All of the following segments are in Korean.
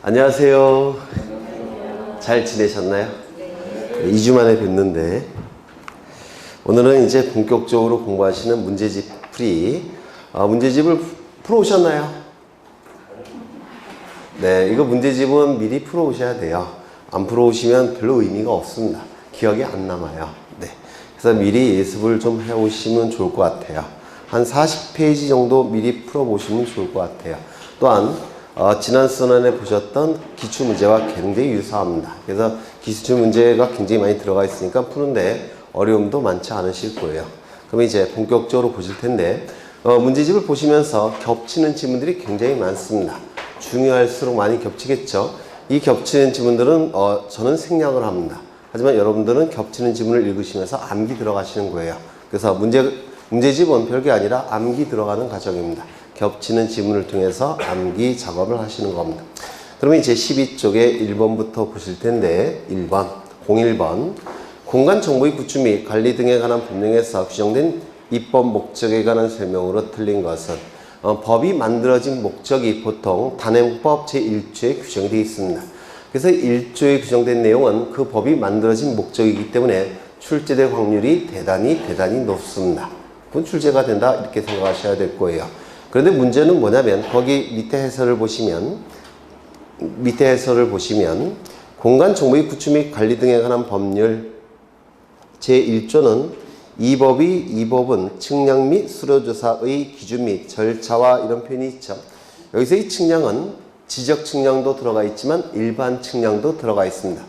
안녕하세요. 잘 지내셨나요? 2주 만에 뵙는데 오늘은 이제 본격적으로 공부하시는 문제집 풀이 문제집을 풀어오셨나요? 네, 이거 문제집은 미리 풀어오셔야 돼요. 안 풀어오시면 별로 의미가 없습니다. 기억이 안 남아요. 네, 그래서 미리 예습을 좀 해오시면 좋을 것 같아요. 한 40페이지 정도 미리 풀어보시면 좋을 것 같아요. 또한 지난 시간에 보셨던 기출문제와 굉장히 유사합니다. 그래서 기출문제가 굉장히 많이 들어가 있으니까 푸는데 어려움도 많지 않으실 거예요. 그럼 이제 본격적으로 보실 텐데 문제집을 보시면서 겹치는 지문들이 굉장히 많습니다. 중요할수록 많이 겹치겠죠. 이 겹치는 지문들은 저는 생략을 합니다. 하지만 여러분들은 겹치는 지문을 읽으시면서 암기 들어가시는 거예요. 그래서 문제집은 별게 아니라 암기 들어가는 과정입니다. 겹치는 지문을 통해서 암기 작업을 하시는 겁니다. 그러면 이제 12쪽에 1번부터 보실 텐데 1번, 01번 공간 정보의 구축 및 관리 등에 관한 법령에서 규정된 입법 목적에 관한 설명으로 틀린 것은 법이 만들어진 목적이 보통 단행법 제1조에 규정이 되어 있습니다. 그래서 1조에 규정된 내용은 그 법이 만들어진 목적이기 때문에 출제될 확률이 대단히 높습니다. 그건 출제가 된다 이렇게 생각하셔야 될 거예요. 그런데 문제는 뭐냐면 거기 밑에 해설을 보시면 공간 정보의 구축 및 관리 등에 관한 법률 제1조는 이 법은 측량 및 수로조사의 기준 및 절차와 이런 표현이 있죠. 여기서 이 측량은 지적 측량도 들어가 있지만 일반 측량도 들어가 있습니다.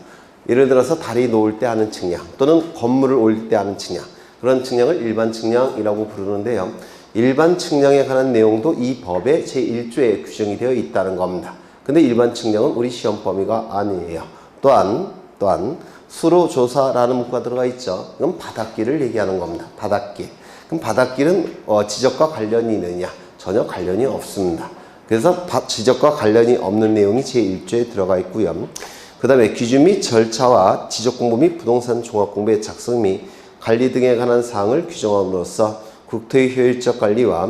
예를 들어서 다리 놓을 때 하는 측량 또는 건물을 올릴 때 하는 측량, 그런 측량을 일반 측량이라고 부르는데요. 일반 측량에 관한 내용도 이 법의 제1조에 규정이 되어 있다는 겁니다. 근데 일반 측량은 우리 시험 범위가 아니에요. 또한 수로조사라는 문구가 들어가 있죠. 이건 바닷길을 얘기하는 겁니다. 바닷길. 그럼 바닷길은 지적과 관련이 있느냐? 전혀 관련이 없습니다. 그래서 지적과 관련이 없는 내용이 제1조에 들어가 있고요. 그 다음에 기준 및 절차와 지적공부 및 부동산 종합공부의 작성 및 관리 등에 관한 사항을 규정함으로써 국토의 효율적 관리와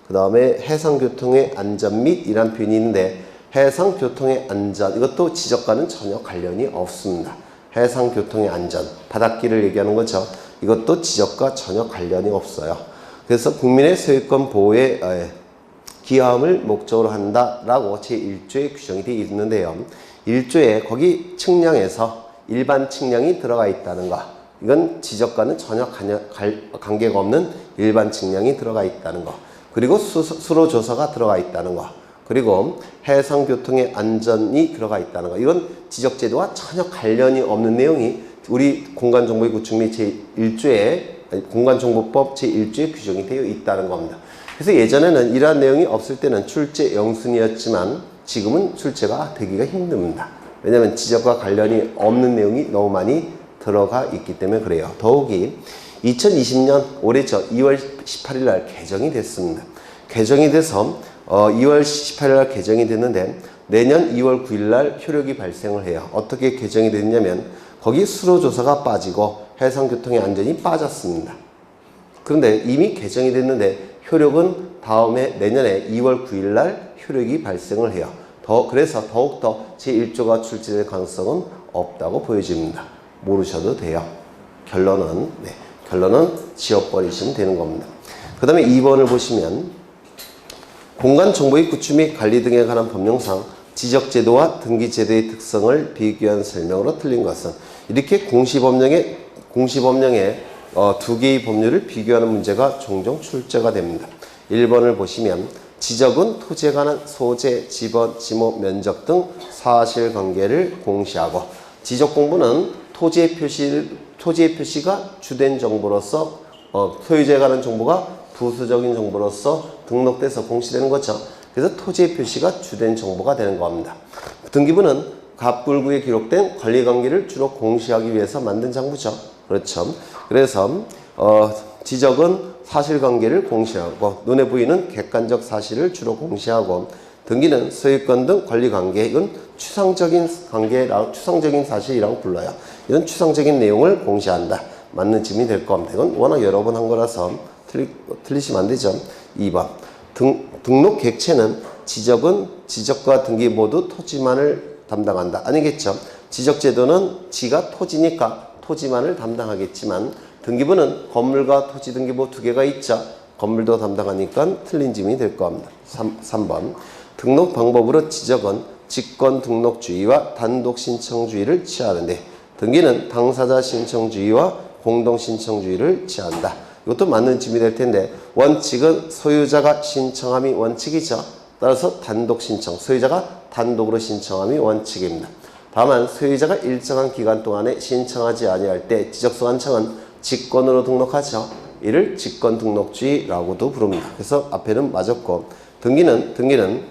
그 다음에 해상교통의 안전 및 이란 표현이 있는데 해상교통의 안전 이것도 지적과는 전혀 관련이 없습니다. 해상교통의 안전 바닷길을 얘기하는 거죠. 이것도 지적과 전혀 관련이 없어요. 그래서 국민의 소유권 보호에 기여함을 목적으로 한다라고 제1조에 규정이 되어 있는데요. 1조에 거기 측량에서 일반 측량이 들어가 있다는 거, 이건 지적과는 전혀 관계가 없는 일반 측량이 들어가 있다는 거, 그리고 수로조사가 들어가 있다는 거, 그리고 해상교통의 안전이 들어가 있다는 거, 이건 지적제도와 전혀 관련이 없는 내용이 우리 공간정보의 구축 및 제1조에 공간정보법 제1조에 규정이 되어 있다는 겁니다. 그래서 예전에는 이러한 내용이 없을 때는 출제 영순이었지만 지금은 출제가 되기가 힘듭니다. 왜냐하면 지적과 관련이 없는 내용이 너무 많이 들어가 있기 때문에 그래요. 더욱이 2020년 올해죠. 2월 18일 날 개정이 됐습니다. 개정이 돼서 2월 18일 날 개정이 됐는데 내년 2월 9일 날 효력이 발생을 해요. 어떻게 개정이 됐냐면 거기 수로조사가 빠지고 해상교통의 안전이 빠졌습니다. 그런데 이미 개정이 됐는데 효력은 다음해 내년에 2월 9일 날 효력이 발생을 해요. 그래서 더욱더 제1조가 출제될 가능성은 없다고 보여집니다. 모르셔도 돼요. 결론은 지워버리시면 되는 겁니다. 그 다음에 2번을 보시면 공간 정보의 구축 및 관리 등에 관한 법령상 지적제도와 등기제도의 특성을 비교한 설명으로 틀린 것은 이렇게 공시법령에 두 개의 법률을 비교하는 문제가 종종 출제가 됩니다. 1번을 보시면 지적은 토지에 관한 소재, 지번, 지목, 면적 등 사실관계를 공시하고 지적 공부는 토지의 표시가 주된 정보로서 소유자에 관한 정보가 부수적인 정보로서 등록돼서 공시되는 거죠. 그래서 토지의 표시가 주된 정보가 되는 겁니다. 등기부는 갑불구에 기록된 권리관계를 주로 공시하기 위해서 만든 장부죠. 그렇죠. 그래서 지적은 사실관계를 공시하고 눈에 보이는 객관적 사실을 주로 공시하고 등기는 소유권 등 권리관계, 이건 추상적인 사실이라고 불러요. 이런 추상적인 내용을 공시한다. 맞는 질문이 될 겁니다. 이건 워낙 여러 번 한 거라서 틀리시면 안 되죠. 2번 등록 객체는 지적은 지적과 등기 모두 토지만을 담당한다. 아니겠죠. 지적제도는 지가 토지니까 토지만을 담당하겠지만 등기부는 건물과 토지 등기부 두 개가 있죠. 건물도 담당하니까 틀린 질문이 될 겁니다. 3번. 등록 방법으로 지적은 직권 등록주의와 단독 신청주의를 취하는데 등기는 당사자 신청주의와 공동 신청주의를 취한다. 이것도 맞는 질문이 될 텐데 원칙은 소유자가 신청함이 원칙이죠. 따라서 단독 신청, 소유자가 단독으로 신청함이 원칙입니다. 다만 소유자가 일정한 기간 동안에 신청하지 아니할 때 지적소관청은 직권으로 등록하죠. 이를 직권등록주의라고도 부릅니다. 그래서 앞에는 맞았고 등기는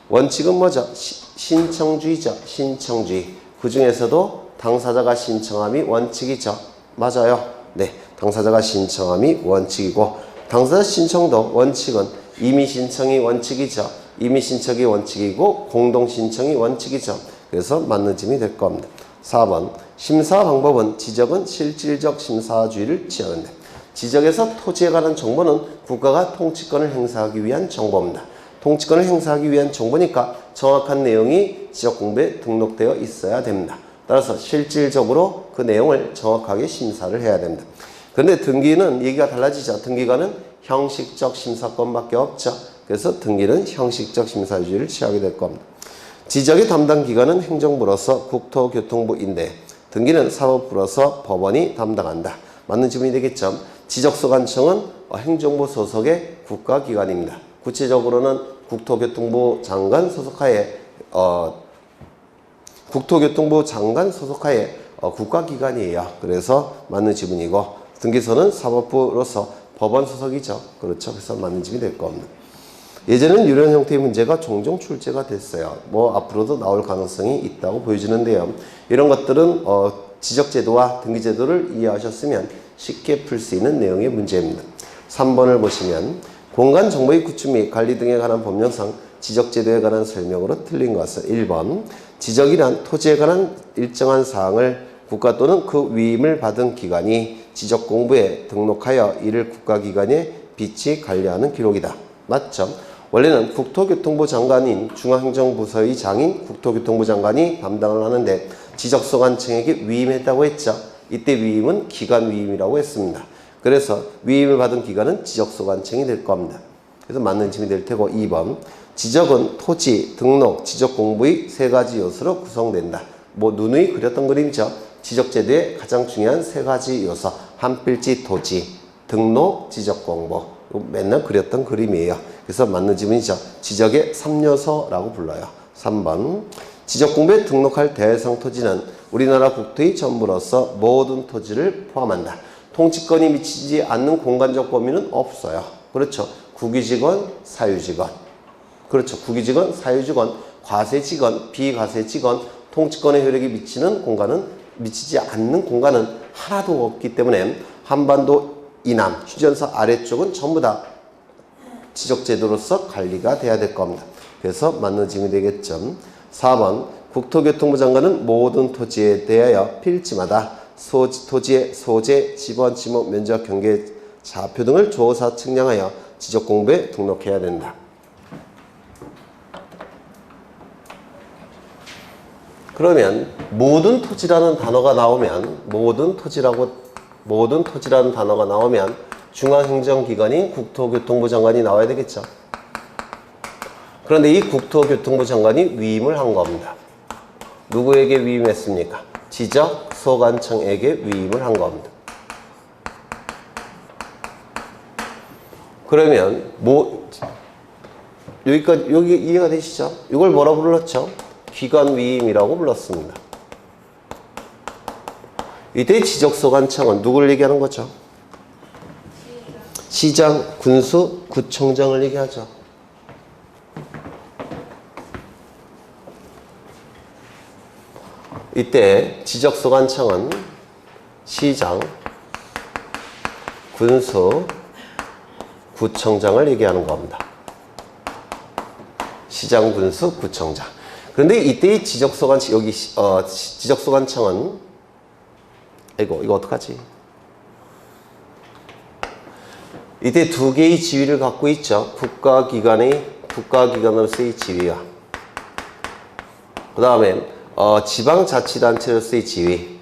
원칙은 뭐죠? 신청주의죠. 신청주의. 그 중에서도 당사자가 신청함이 원칙이죠. 맞아요. 네, 당사자가 신청함이 원칙이고 당사자 신청도 원칙은 임의 신청이 원칙이죠. 임의 신청이 원칙이고 공동 신청이 원칙이죠. 그래서 맞는 질문이 될 겁니다. 4번. 심사 방법은 지적은 실질적 심사주의를 취하는데 지적에서 토지에 관한 정보는 국가가 통치권을 행사하기 위한 정보입니다. 통치권을 행사하기 위한 정보니까 정확한 내용이 지적공부에 등록되어 있어야 됩니다. 따라서 실질적으로 그 내용을 정확하게 심사를 해야 됩니다. 그런데 등기는 얘기가 달라지죠. 등기관은 형식적 심사권밖에 없죠. 그래서 등기는 형식적 심사주의를 취하게 될 겁니다. 지적의 담당 기관은 행정부로서 국토교통부인데 등기는 사법부로서 법원이 담당한다. 맞는 질문이 되겠죠. 지적소관청은 행정부 소속의 국가기관입니다. 구체적으로는 국토교통부 장관 소속하에 국가기관이에요. 그래서 맞는 질문이고 등기소는 사법부로서 법원 소속이죠. 그렇죠. 그래서 맞는 질문이 될 겁니다. 예전에는 이런 형태의 문제가 종종 출제가 됐어요. 뭐 앞으로도 나올 가능성이 있다고 보여지는데요. 이런 것들은 지적제도와 등기제도를 이해하셨으면 쉽게 풀 수 있는 내용의 문제입니다. 3번을 보시면 공간정보의 구축 및 관리 등에 관한 법령상 지적제도에 관한 설명으로 틀린 것은 1번 지적이란 토지에 관한 일정한 사항을 국가 또는 그 위임을 받은 기관이 지적공부에 등록하여 이를 국가기관에 비치 관리하는 기록이다. 맞죠? 원래는 국토교통부 장관인 중앙행정부서의 장인 국토교통부 장관이 담당을 하는데 지적소관청에게 위임했다고 했죠. 이때 위임은 기관 위임이라고 했습니다. 그래서 위임을 받은 기관은 지적소관청이 될 겁니다. 그래서 맞는 질문이 될 테고 2번 지적은 토지, 등록, 지적공부의 세 가지 요소로 구성된다. 뭐 누누이 그렸던 그림이죠. 지적제도의 가장 중요한 세 가지 요소 한필지 토지, 등록, 지적공부 맨날 그렸던 그림이에요. 그래서 맞는 질문이죠. 지적의 3요소라고 불러요. 3번 지적공부에 등록할 대상 토지는 우리나라 국토의 전부로서 모든 토지를 포함한다. 통치권이 미치지 않는 공간적 범위는 없어요. 그렇죠. 국유직원, 사유직원. 그렇죠. 국유직원, 사유직원, 과세직원, 비과세직원, 통치권의 효력이 미치지 않는 공간은 하나도 없기 때문에 한반도 이남, 휴전서 아래쪽은 전부 다 지적제도로서 관리가 돼야 될 겁니다. 그래서 맞는 질문이 되겠죠. 4번 국토교통부 장관은 모든 토지에 대하여 필지마다 토지의 소재, 지번, 지목, 면적, 경계, 좌표 등을 조사 측량하여 지적공부에 등록해야 된다. 그러면 모든 토지라는 단어가 나오면 모든 토지라는 단어가 나오면 중앙행정기관인 국토교통부 장관이 나와야 되겠죠. 그런데 이 국토교통부 장관이 위임을 한 겁니다. 누구에게 위임했습니까? 지적소관청에게 위임을 한 겁니다. 그러면 여기 이해가 되시죠? 이걸 뭐라고 불렀죠? 기관 위임이라고 불렀습니다. 이때 지적소관청은 누구를 얘기하는 거죠? 시장, 군수, 구청장을 얘기하죠. 이때 지적소관청은 시장, 군수, 구청장을 얘기하는 겁니다. 시장, 군수, 구청장. 그런데 이때 지적소관청, 지적소관청은 이거 어떡하지? 이때 두 개의 지위를 갖고 있죠. 국가기관의 국가기관으로서의 지위와 그 다음에 지방자치단체로서의 지위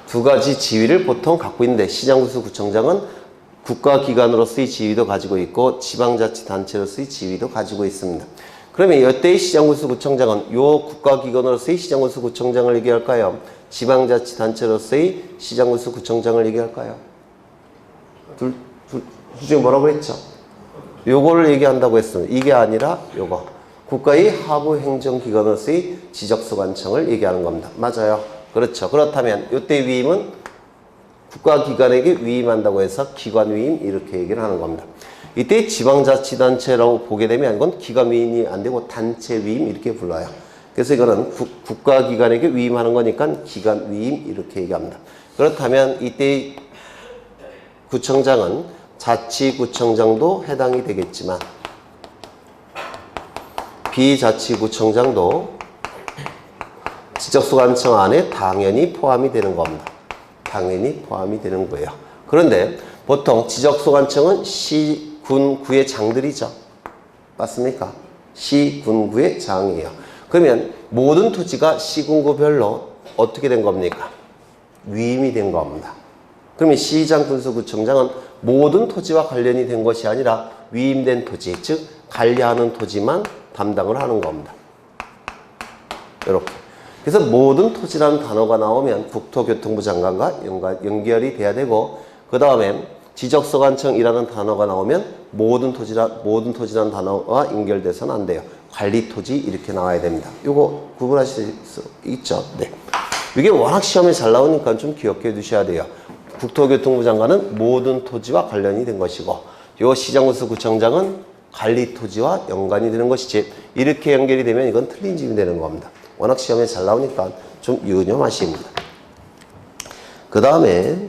두 가지 지위를 보통 갖고 있는데 시장군수구청장은 국가기관으로서의 지위도 가지고 있고 지방자치단체로서의 지위도 가지고 있습니다. 그러면 이때의 시장군수구청장은 요 국가기관으로서의 시장군수구청장을 얘기할까요? 지방자치단체로서의 시장군수구청장을 얘기할까요? 둘 중에 뭐라고 했죠? 요거를 얘기한다고 했습니다. 이게 아니라 요거. 국가의 하부 행정기관으로서의 지적소관청을 얘기하는 겁니다. 맞아요. 그렇죠. 그렇다면 이때 위임은 국가기관에게 위임한다고 해서 기관위임 이렇게 얘기를 하는 겁니다. 이때 지방자치단체라고 보게 되면 이건 기관위임이 안 되고 단체위임 이렇게 불러요. 그래서 이거는 국가기관에게 위임하는 거니까 기관위임 이렇게 얘기합니다. 그렇다면 이때 구청장은 자치구청장도 해당이 되겠지만 비자치구청장도 지적소관청 안에 당연히 포함이 되는 겁니다. 당연히 포함이 되는 거예요. 그런데 보통 지적소관청은 시, 군, 구의 장들이죠. 맞습니까? 시, 군, 구의 장이에요. 그러면 모든 토지가 시군구별로 어떻게 된 겁니까? 위임이 된 겁니다. 그러면 시장, 군수구청장은 모든 토지와 관련이 된 것이 아니라 위임된 토지, 즉 관리하는 토지만 담당을 하는 겁니다. 이렇게. 그래서 모든 토지라는 단어가 나오면 국토교통부 장관과 연결이 돼야 되고 그 다음에 지적소관청이라는 단어가 나오면 모든 토지라는 단어와 연결돼서는 안 돼요. 관리토지 이렇게 나와야 됩니다. 이거 구분하실 수 있죠? 네. 이게 워낙 시험에 잘 나오니까 좀 기억해 두셔야 돼요. 국토교통부 장관은 모든 토지와 관련이 된 것이고 요 시장군수구청장은 관리토지와 연관이 되는 것이지 이렇게 연결이 되면 이건 틀린 질문이 되는 겁니다. 워낙 시험에 잘 나오니까 좀 유념하십니다. 그 다음에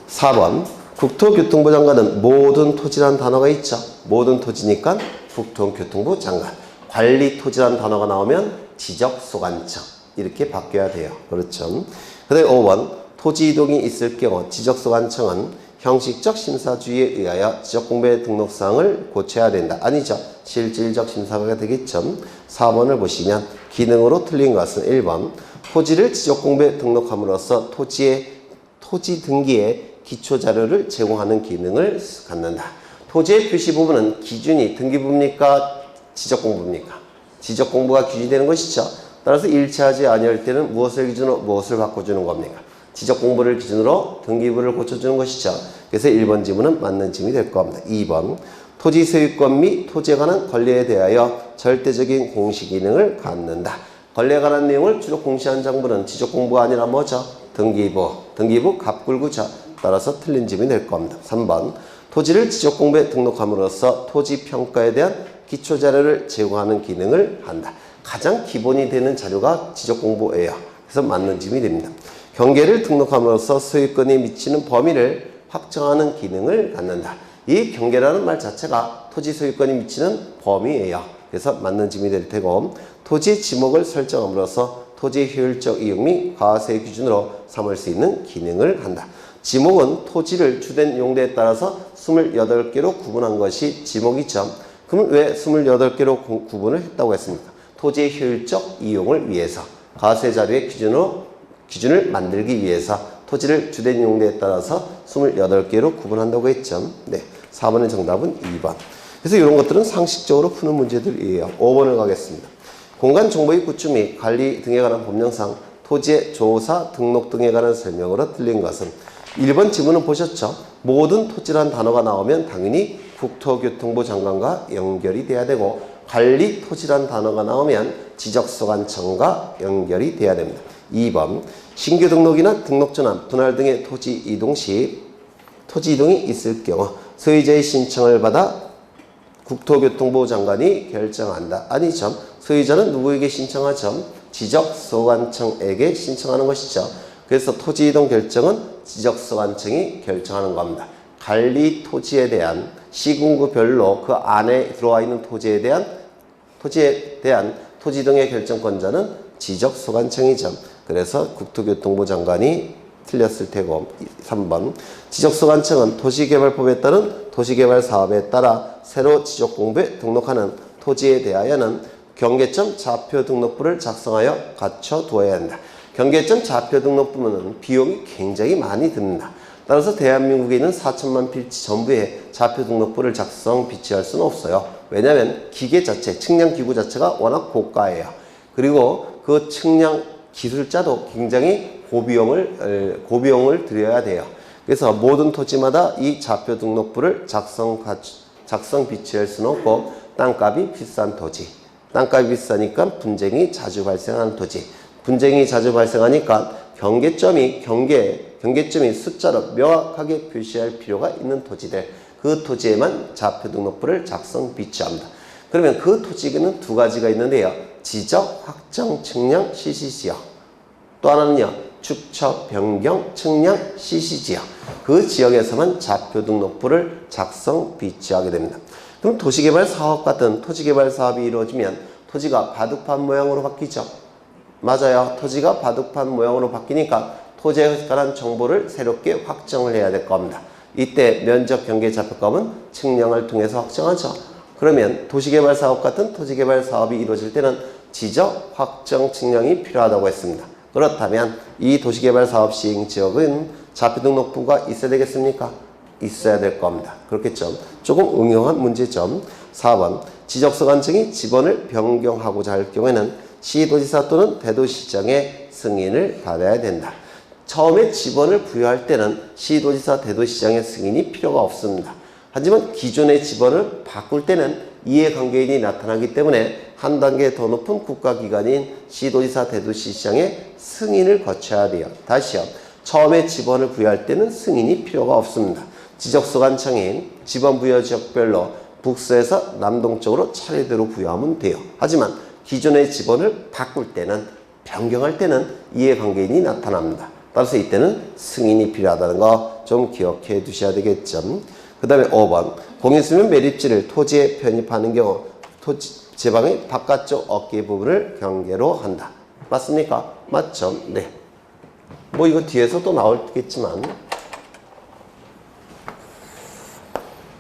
4번 국토교통부 장관은 모든 토지라는 단어가 있죠. 모든 토지니까 국토교통부 장관. 관리토지라는 단어가 나오면 지적소관청 이렇게 바뀌어야 돼요. 그렇죠. 그 다음에 5번 토지 이동이 있을 경우 지적소관청은 형식적 심사주의에 의하여 지적공부의 등록사항을 고쳐야 된다. 아니죠. 실질적 심사가 되겠죠. 4번을 보시면 기능으로 틀린 것은 1번 토지를 지적공부에 등록함으로써 토지 등기에 기초자료를 제공하는 기능을 갖는다. 토지의 표시 부분은 기준이 등기부입니까? 지적공부입니까? 지적공부가 기준이 되는 것이죠. 따라서 일치하지 아니할 때는 무엇을 기준으로 무엇을 바꿔주는 겁니까? 지적공부를 기준으로 등기부를 고쳐주는 것이죠. 그래서 1번 지문은 맞는 지문이 될 겁니다. 2번 토지 소유권 및 토지에 관한 권리에 대하여 절대적인 공시 기능을 갖는다. 권리에 관한 내용을 주로 공시한 장부는 지적공부가 아니라 뭐죠? 등기부 갑굴구죠. 따라서 틀린 지문이 될 겁니다. 3번 토지를 지적공부에 등록함으로써 토지평가에 대한 기초자료를 제공하는 기능을 한다. 가장 기본이 되는 자료가 지적공부예요. 그래서 맞는 지문이 됩니다. 경계를 등록함으로써 소유권이 미치는 범위를 확정하는 기능을 갖는다. 이 경계라는 말 자체가 토지 소유권이 미치는 범위예요. 그래서 맞는 지문이 될 테고 토지 지목을 설정함으로써 토지의 효율적 이용 및 과세 기준으로 삼을 수 있는 기능을 한다. 지목은 토지를 주된 용도에 따라서 28개로 구분한 것이 지목이죠. 그럼 왜 28개로 구분을 했다고 했습니까? 토지의 효율적 이용을 위해서 과세 자료의 기준을 만들기 위해서 토지를 주된 용도에 따라서 28개로 구분한다고 했죠. 네, 4번의 정답은 2번. 그래서 이런 것들은 상식적으로 푸는 문제들이에요. 5번을 가겠습니다. 공간정보의 구축 및 관리 등에 관한 법령상 토지의 조사, 등록 등에 관한 설명으로 틀린 것은 1번 지문은 보셨죠? 모든 토지라는 단어가 나오면 당연히 국토교통부 장관과 연결이 돼야 되고 관리 토지라는 단어가 나오면 지적소관청과 연결이 돼야 됩니다. 2번 신규 등록이나 등록 전환, 분할 등의 토지 이동 시 토지 이동이 있을 경우 소유자의 신청을 받아 국토교통부 장관이 결정한다. 아니죠. 소유자는 누구에게 신청하죠? 지적소관청에게 신청하는 것이죠. 그래서 토지 이동 결정은 지적소관청이 결정하는 겁니다. 관리 토지에 대한 시군구별로 그 안에 들어와 있는 토지에 대한 토지 이동의 결정권자는 지적소관청이죠. 그래서 국토교통부 장관이 틀렸을 테고 3번 지적소관청은 도시개발법에 따른 도시개발 사업에 따라 새로 지적공부에 등록하는 토지에 대하여는 경계점 좌표 등록부를 작성하여 갖춰두어야 한다. 경계점 좌표 등록부는 비용이 굉장히 많이 듭니다. 따라서 대한민국에 있는 4천만 필지 전부에 좌표 등록부를 작성 비치할 수는 없어요. 왜냐하면 기계 자체, 측량기구 자체가 워낙 고가예요. 그리고 그 측량 기술자도 굉장히 고비용을 들여야 돼요. 그래서 모든 토지마다 이 좌표 등록부를 작성 비치할 수는 없고 땅값이 비싼 토지, 땅값이 비싸니까 분쟁이 자주 발생하는 토지, 분쟁이 자주 발생하니까 경계점이 숫자로 명확하게 표시할 필요가 있는 토지들, 그 토지에만 좌표 등록부를 작성 비치합니다. 그러면 그 토지에는 두 가지가 있는데요. 지적, 확정, 측량, CC지역. 또 하나는요. 축척, 변경, 측량, CC지역. 그 지역에서만 좌표 등록부를 작성 비치하게 됩니다. 그럼 도시개발 사업 같은 토지개발 사업이 이루어지면 토지가 바둑판 모양으로 바뀌죠. 맞아요. 토지가 바둑판 모양으로 바뀌니까 토지에 관한 정보를 새롭게 확정을 해야 될 겁니다. 이때 면적 경계 좌표값은 측량을 통해서 확정하죠. 그러면 도시개발 사업 같은 토지개발 사업이 이루어질 때는 지적, 확정, 측량이 필요하다고 했습니다. 그렇다면 이 도시개발 사업 시행 지역은 좌표 등록부가 있어야 되겠습니까? 있어야 될 겁니다. 그렇겠죠. 조금 응용한 문제점. 4번 지적소관청이 지번을 변경하고자 할 경우에는 시도지사 또는 대도시장의 승인을 받아야 된다. 처음에 지번을 부여할 때는 시도지사, 대도시장의 승인이 필요가 없습니다. 하지만 기존의 지번을 바꿀 때는 이해관계인이 나타나기 때문에 한 단계 더 높은 국가기관인 시도지사, 대도시장의 승인을 거쳐야 돼요. 다시요. 처음에 지번을 부여할 때는 승인이 필요가 없습니다. 지적소관청이 지번 부여 지역별로 북서에서 남동쪽으로 차례대로 부여하면 돼요. 하지만 기존의 지번을 바꿀 때는, 변경할 때는 이해관계인이 나타납니다. 따라서 이때는 승인이 필요하다는 거 좀 기억해 두셔야 되겠죠. 그 다음에 5번 공유수면 매립지를 토지에 편입하는 경우 토지 제방의 바깥쪽 어깨 부분을 경계로 한다. 맞습니까? 맞죠? 네. 뭐 이거 뒤에서 또 나오겠지만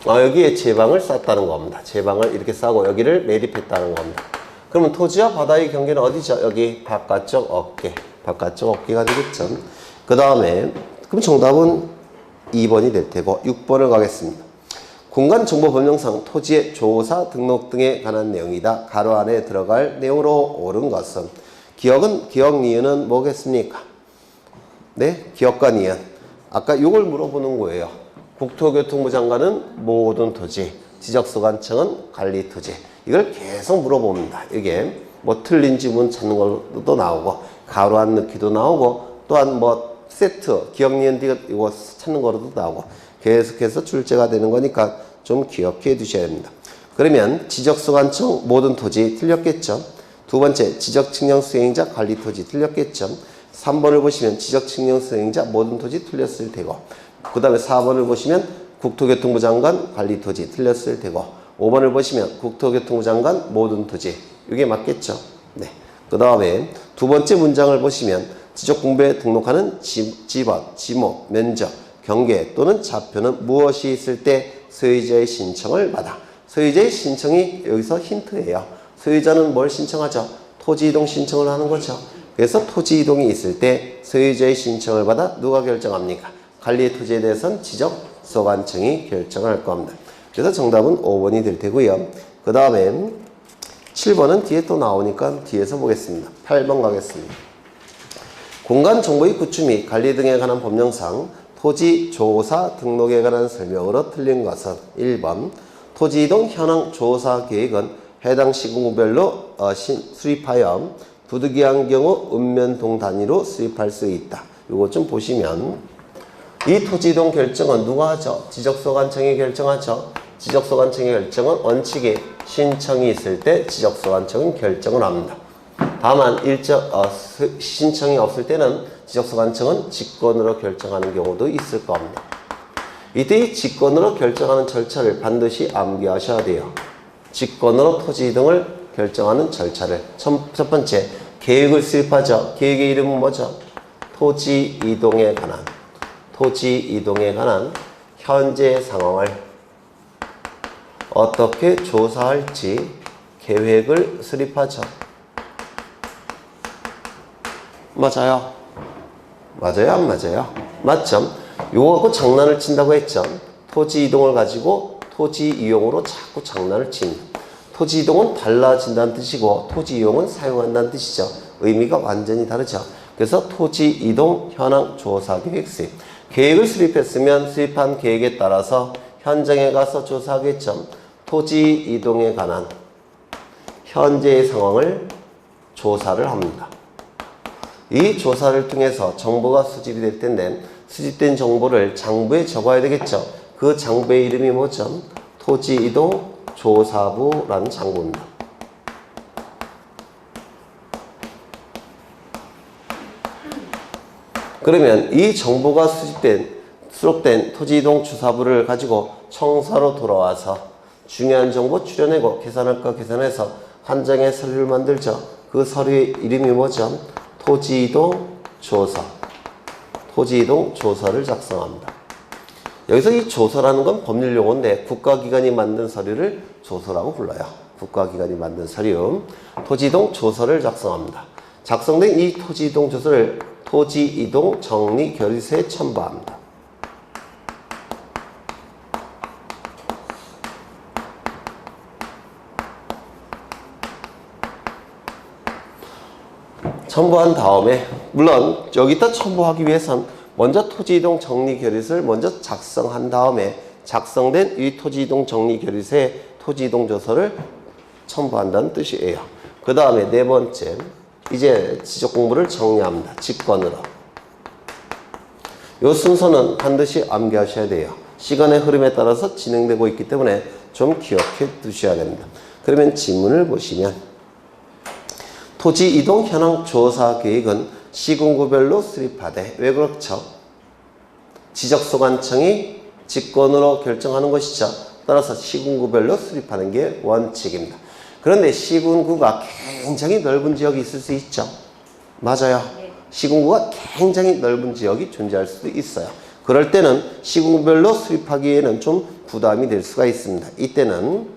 여기에 제방을 쌌다는 겁니다. 제방을 이렇게 싸고 여기를 매립했다는 겁니다. 그러면 토지와 바다의 경계는 어디죠? 여기 바깥쪽 어깨. 바깥쪽 어깨가 되겠죠. 그 다음에 그럼 정답은 2번이 될 테고 6번을 가겠습니다. 공간정보법령상 토지의 조사 등록 등에 관한 내용이다. 가로 안에 들어갈 내용으로 옳은 것은 기억 니은은 뭐겠습니까? 네, 기억과 니은. 아까 이걸 물어보는 거예요. 국토교통부 장관은 모든 토지, 지적소관청은 관리 토지. 이걸 계속 물어봅니다. 이게 뭐 틀린 지문 찾는 것도 나오고 가로 안 넣기도 나오고 또한 뭐 세트, 기억 니은 이거 찾는 거로도 나오고 계속해서 출제가 되는 거니까 좀 기억해 두셔야 됩니다. 그러면 지적소관청 모든 토지 틀렸겠죠. 두 번째 지적측량 수행자 관리 토지 틀렸겠죠. 3번을 보시면 지적측량 수행자 모든 토지 틀렸을 테고 그 다음에 4번을 보시면 국토교통부 장관 관리 토지 틀렸을 테고 5번을 보시면 국토교통부 장관 모든 토지 이게 맞겠죠. 네. 그 다음에 두 번째 문장을 보시면 지적공부에 등록하는 지번, 지목, 면적, 경계 또는 좌표는 무엇이 있을 때 소유자의 신청을 받아. 소유자의 신청이 여기서 힌트예요. 소유자는 뭘 신청하죠? 토지 이동 신청을 하는 거죠. 그래서 토지 이동이 있을 때 소유자의 신청을 받아 누가 결정합니까? 관리 토지에 대해서는 지적소관청이 결정할 겁니다. 그래서 정답은 5번이 될 테고요. 그 다음에 7번은 뒤에 또 나오니까 뒤에서 보겠습니다. 8번 가겠습니다. 공간정보의 구축 및 관리 등에 관한 법령상 토지 조사 등록에 관한 설명으로 틀린 것은 1번 토지이동 현황 조사 계획은 해당 시군구별로 수립하여 부득이한 경우 읍면동 단위로 수립할 수 있다. 이거 좀 보시면 이 토지이동 결정은 누가 하죠? 지적소관청이 결정하죠. 지적소관청의 결정은 원칙에 신청이 있을 때 지적소관청은 결정을 합니다. 다만 신청이 없을 때는 지적소관청은 직권으로 결정하는 경우도 있을 겁니다. 이때 이 직권으로 결정하는 절차를 반드시 암기하셔야 돼요. 직권으로 토지 이동을 결정하는 절차를 첫 번째 계획을 수립하죠. 계획의 이름은 뭐죠? 토지 이동에 관한 현재 상황을 어떻게 조사할지 계획을 수립하죠. 맞아요? 맞아요? 안 맞아요? 맞죠? 요거하고 장난을 친다고 했죠. 토지 이동을 가지고 토지 이용으로 자꾸 장난을 칩니다. 토지 이동은 달라진다는 뜻이고 토지 이용은 사용한다는 뜻이죠. 의미가 완전히 다르죠. 그래서 토지 이동 현황 조사 계획 수립. 계획을 수립했으면 수립한 계획에 따라서 현장에 가서 조사하겠죠. 토지 이동에 관한 현재의 상황을 조사를 합니다. 이 조사를 통해서 정보가 수집이 될 텐데 수집된 정보를 장부에 적어야 되겠죠. 그 장부의 이름이 뭐죠? 토지 이동 조사부라는 장부입니다. 그러면 이 정보가 수록된 토지 이동 조사부를 가지고 청사로 돌아와서 중요한 정보 추려내고 계산할 거 계산해서 한 장의 서류를 만들죠. 그 서류의 이름이 뭐죠? 토지 이동 조사. 토지 이동 조서를 작성합니다. 여기서 이 조서라는 건 법률 용어인데 국가기관이 만든 서류를 조서라고 불러요. 국가기관이 만든 서류. 토지 이동 조서를 작성합니다. 작성된 이 토지 이동 조서를 토지 이동 정리 결의서에 첨부합니다. 첨부한 다음에 물론 여기다 첨부하기 위해선 먼저 토지이동 정리결의서를 먼저 작성한 다음에 작성된 이 토지이동 정리결의서에 토지이동 조서를 첨부한다는 뜻이에요. 그 다음에 네 번째, 이제 지적공부를 정리합니다. 직권으로. 이 순서는 반드시 암기하셔야 돼요. 시간의 흐름에 따라서 진행되고 있기 때문에 좀 기억해 두셔야 됩니다. 그러면 지문을 보시면 토지 이동 현황 조사 계획은 시군구별로 수립하되 왜 그렇죠? 지적소관청이 직권으로 결정하는 것이죠. 따라서 시군구별로 수립하는 게 원칙입니다. 그런데 시군구가 굉장히 넓은 지역이 있을 수 있죠. 맞아요. 시군구가 굉장히 넓은 지역이 존재할 수도 있어요. 그럴 때는 시군구별로 수립하기에는 좀 부담이 될 수가 있습니다. 이때는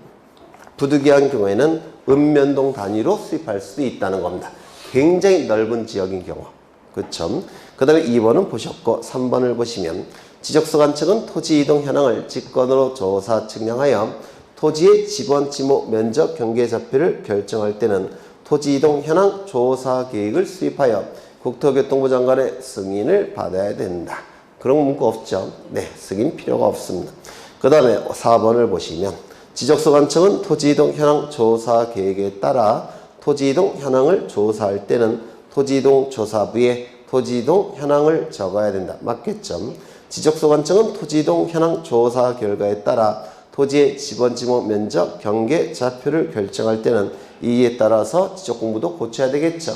부득이한 경우에는 읍면동 단위로 수립할 수도 있다는 겁니다. 굉장히 넓은 지역인 경우. 그렇죠? 그 다음에 2번은 보셨고 3번을 보시면 지적소관청은 토지 이동 현황을 직권으로 조사 측량하여 토지의 지번, 지모, 면적, 경계좌표를 결정할 때는 토지 이동 현황 조사 계획을 수립하여 국토교통부 장관의 승인을 받아야 된다. 그런 문구 없죠? 네, 승인 필요가 없습니다. 그 다음에 4번을 보시면 지적소관청은 토지이동 현황 조사 계획에 따라 토지이동 현황을 조사할 때는 토지이동 조사부에 토지이동 현황을 적어야 된다. 맞겠죠? 지적소관청은 토지이동 현황 조사 결과에 따라 토지의 지번, 지모, 면적, 경계, 좌표를 결정할 때는 이에 따라서 지적공부도 고쳐야 되겠죠?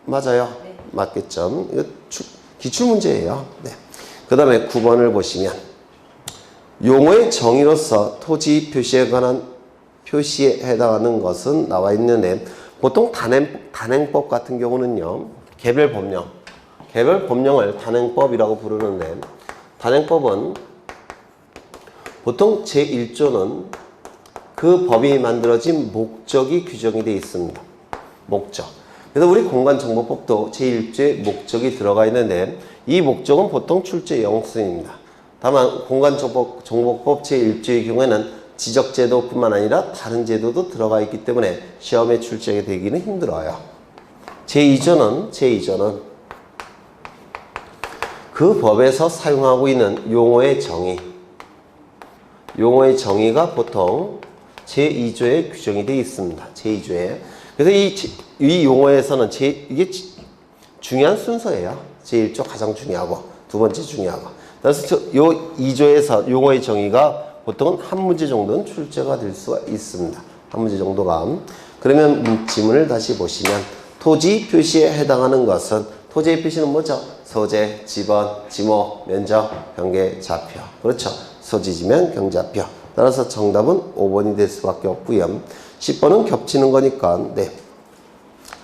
맞아요? 네. 맞겠죠? 이거 기출문제예요. 네. 그 다음에 9번을 보시면 용어의 정의로서 토지 표시에 관한 표시에 해당하는 것은 나와 있는데 보통 단행법 같은 경우는요. 개별 법령을 단행법이라고 부르는데 단행법은 보통 제1조는 그 법이 만들어진 목적이 규정이 되어 있습니다. 목적. 그래서 우리 공간정보법도 제1조에 목적이 들어가 있는데 이 목적은 보통 출제 영순입니다. 다만 공간정보법 제1조의 경우에는 지적제도뿐만 아니라 다른 제도도 들어가 있기 때문에 시험에 출제가 되기는 힘들어요. 제2조는 그 법에서 사용하고 있는 용어의 정의가 보통 제2조에 규정이 되어 있습니다. 제2조에. 그래서 이 용어에서는 이게 중요한 순서예요. 제1조 가장 중요하고 두 번째 중요하고. 그래서 이 2조에서 용어의 정의가 보통은 한 문제 정도는 출제가 될 수가 있습니다. 한 문제 정도가. 그러면 지문을 다시 보시면 토지 표시에 해당하는 것은 토지의 표시는 뭐죠? 소재, 지번, 지모, 면적, 경계, 좌표. 그렇죠? 소지, 지면, 경좌표. 따라서 정답은 5번이 될 수밖에 없고요. 10번은 겹치는 거니까 네.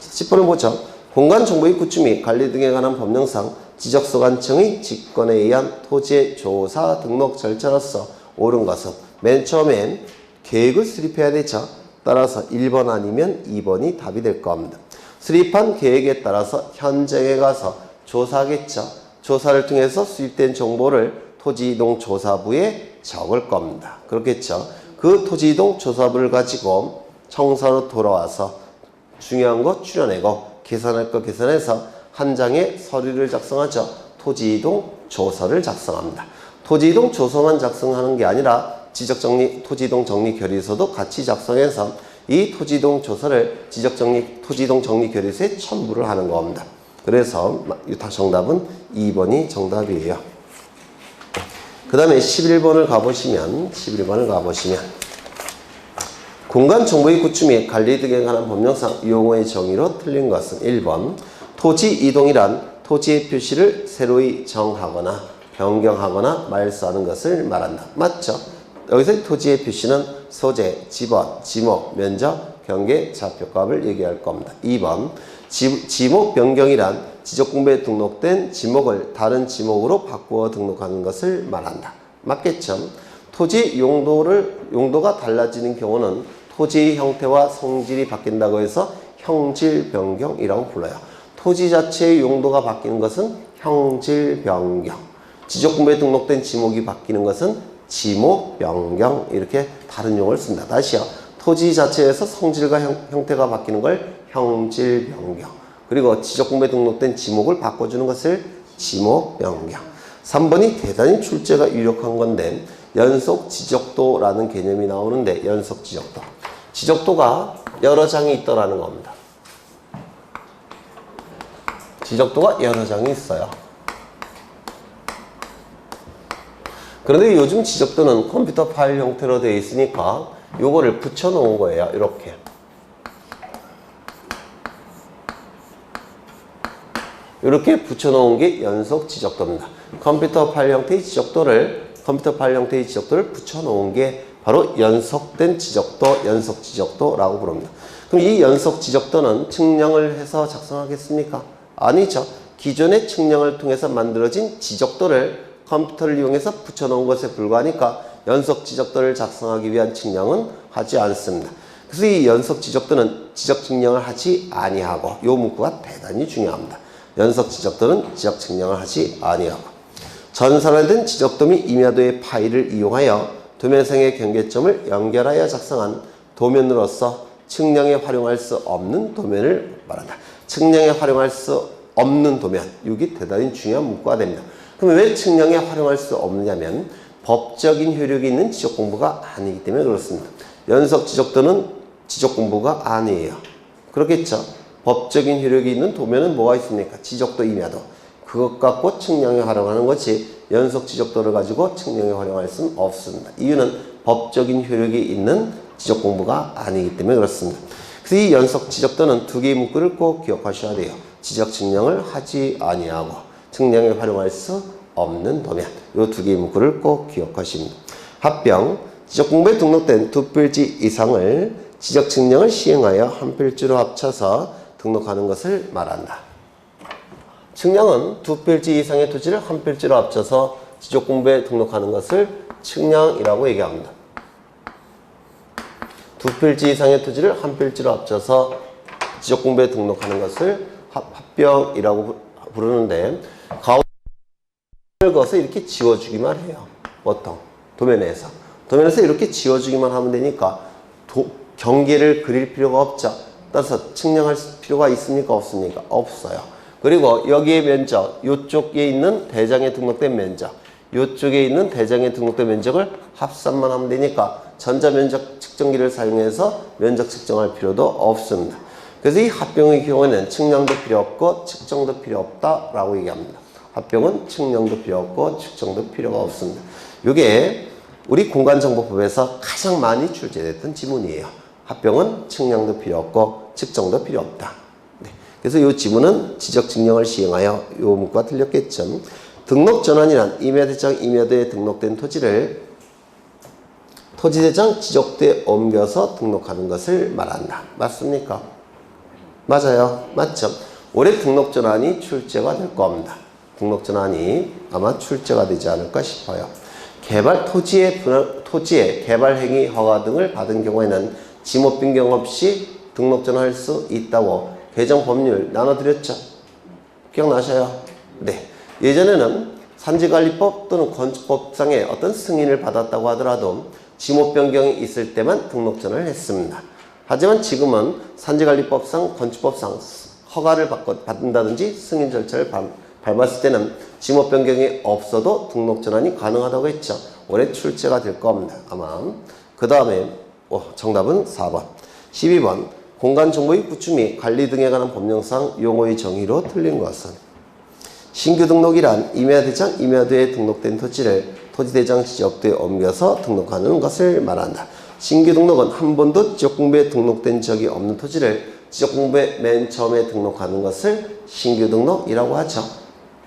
10번은 뭐죠? 공간 정보의 구축 및 관리 등에 관한 법령상 지적소관청의 직권에 의한 토지의 조사 등록 절차로서 옳은 것은 맨 처음엔 계획을 수립해야 되죠. 따라서 1번 아니면 2번이 답이 될 겁니다. 수립한 계획에 따라서 현장에 가서 조사하겠죠. 조사를 통해서 수립된 정보를 토지이동조사부에 적을 겁니다. 그렇겠죠. 그 토지이동 조사부를 가지고 청사로 돌아와서 중요한 거 추려내고 계산할 거 계산해서 한 장의 서류를 작성하죠. 토지이동 조서를 작성합니다. 토지이동 조서만 작성하는 게 아니라 지적정리 토지이동 정리 결의서도 같이 작성해서 이 토지이동 조서를 토지이동 정리 결의서에 첨부를 하는 겁니다. 그래서 정답은 2번이 정답이에요. 그 다음에 11번을 가보시면 공간 정보의 구축 및 관리 등에 관한 법령상 용어의 정의로 틀린 것은 1번 토지 이동이란 토지의 표시를 새로이 정하거나 변경하거나 말소하는 것을 말한다. 맞죠? 여기서 토지의 표시는 소재, 지번, 지목, 면적, 경계, 좌표값을 얘기할 겁니다. 2번 지목 변경이란 지적공부에 등록된 지목을 다른 지목으로 바꾸어 등록하는 것을 말한다. 맞겠죠? 토지 용도가 달라지는 경우는 토지의 형태와 성질이 바뀐다고 해서 형질 변경이라고 불러요. 토지 자체의 용도가 바뀌는 것은 형질 변경. 지적공부에 등록된 지목이 바뀌는 것은 지목 변경. 이렇게 다른 용어를 씁니다. 다시요. 토지 자체에서 성질과 형태가 바뀌는 걸 형질 변경. 그리고 지적공부에 등록된 지목을 바꿔주는 것을 지목 변경. 3번이 대단히 출제가 유력한 건데 연속 지적도라는 개념이 나오는데 연속 지적도. 지적도가 여러 장이 있더라는 겁니다. 지적도가 여러 장이 있어요. 그런데 요즘 지적도는 컴퓨터 파일 형태로 되어 있으니까 요거를 붙여놓은 거예요. 이렇게. 이렇게 붙여놓은 게 연속 지적도입니다. 컴퓨터 파일 형태의 지적도를 붙여놓은 게 바로 연속된 지적도, 연속 지적도라고 부릅니다. 그럼 이 연속 지적도는 측량을 해서 작성하겠습니까? 아니죠. 기존의 측량을 통해서 만들어진 지적도를 컴퓨터를 이용해서 붙여놓은 것에 불과하니까 연속 지적도를 작성하기 위한 측량은 하지 않습니다. 그래서 이 연속 지적도는 지적 측량을 하지 아니하고 이 문구가 대단히 중요합니다. 연속 지적도는 지적 측량을 하지 아니하고 전산화된 지적도 및 임야도의 파일을 이용하여 도면상의 경계점을 연결하여 작성한 도면으로서 측량에 활용할 수 없는 도면을 말한다. 측량에 활용할 수 없는 도면. 이게 대단히 중요한 문구가 됩니다. 그럼 왜 측량에 활용할 수 없느냐면 법적인 효력이 있는 지적공부가 아니기 때문에 그렇습니다. 연속 지적도는 지적공부가 아니에요. 그렇겠죠? 법적인 효력이 있는 도면은 뭐가 있습니까? 지적도, 임야도. 그것 갖고 측량에 활용하는 것이 연속 지적도를 가지고 측량에 활용할 수는 없습니다. 이유는 법적인 효력이 있는 지적공부가 아니기 때문에 그렇습니다. 그래서 이 연속 지적도는 두 개의 문구를 꼭 기억하셔야 돼요. 지적 측량을 하지 아니하고 측량에 활용할 수 없는 도면. 이 두 개의 문구를 꼭 기억하십니다. 합병, 지적공부에 등록된 두 필지 이상을 지적 측량을 시행하여 한 필지로 합쳐서 등록하는 것을 말한다. 측량은 두 필지 이상의 토지를 한 필지로 합쳐서 지적공부에 등록하는 것을 측량이라고 얘기합니다. 두 필지 이상의 토지를 한 필지로 합쳐서 지적공부에 등록하는 것을 합병이라고 부르는데 가운데 그어서 이렇게 지워주기만 해요. 보통 도면에서 이렇게 지워주기만 하면 되니까 경계를 그릴 필요가 없죠. 따라서 측량할 필요가 있습니까? 없습니까? 없어요. 그리고 여기에 면적, 이쪽에 있는 대장에 등록된 면적, 이쪽에 있는 대장에 등록된 면적을 합산만 하면 되니까 전자면적 측정기를 사용해서 면적 측정할 필요도 없습니다. 그래서 이 합병의 경우에는 측량도 필요 없고 측정도 필요 없다라고 얘기합니다. 합병은 측량도 필요 없고 측정도 필요가 없습니다. 이게 우리 공간정보법에서 가장 많이 출제됐던 지문이에요. 합병은 측량도 필요 없고 측정도 필요 없다. 네. 그래서 이 지문은 지적 측량을 시행하여 이 문구가 틀렸겠죠. 등록 전환이란 임야대장 임야도에 등록된 토지를 토지대장 지적도에 옮겨서 등록하는 것을 말한다. 맞습니까? 맞아요. 맞죠? 올해 등록전환이 출제가 될 겁니다. 등록전환이 아마 출제가 되지 않을까 싶어요. 토지의 개발 행위 허가 등을 받은 경우에는 지목 변경 없이 등록전환할 수 있다고 개정 법률 나눠드렸죠. 기억나셔요? 네. 예전에는 산지관리법 또는 건축법상의 어떤 승인을 받았다고 하더라도 지목 변경이 있을 때만 등록전환을 했습니다. 하지만 지금은 산지관리법상, 건축법상 허가를 받는다든지 승인 절차를 밟았을 때는 지목 변경이 없어도 등록전환이 가능하다고 했죠. 올해 출제가 될 겁니다. 아마. 그 다음에 정답은 4번. 12번. 공간정보의 구축 및 관리 등에 관한 법령상 용어의 정의로 틀린 것은 신규 등록이란 임야대장, 임야도에 등록된 토지를 토지대장 지역도에 옮겨서 등록하는 것을 말한다. 신규 등록은 한 번도 지역공부에 등록된 적이 없는 토지를 지역공부에 맨 처음에 등록하는 것을 신규 등록이라고 하죠.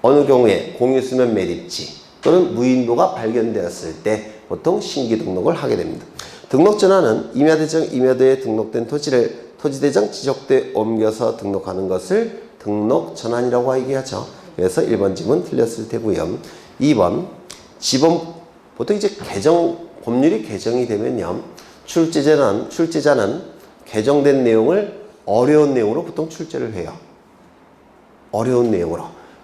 어느 경우에 공유수면 매립지 또는 무인도가 발견되었을 때 보통 신규 등록을 하게 됩니다. 등록전환은 임야대장, 임야도에 등록된 토지를 토지대장 지적도에 옮겨서 등록하는 것을 등록전환이라고 얘기하죠. 그래서 1번 지문 틀렸을 테고요. 2번 지번 보통 이제 법률이 개정이 되면요. 출제자는 개정된 내용을 어려운 내용으로 보통 출제를 해요. 어려운 내용으로.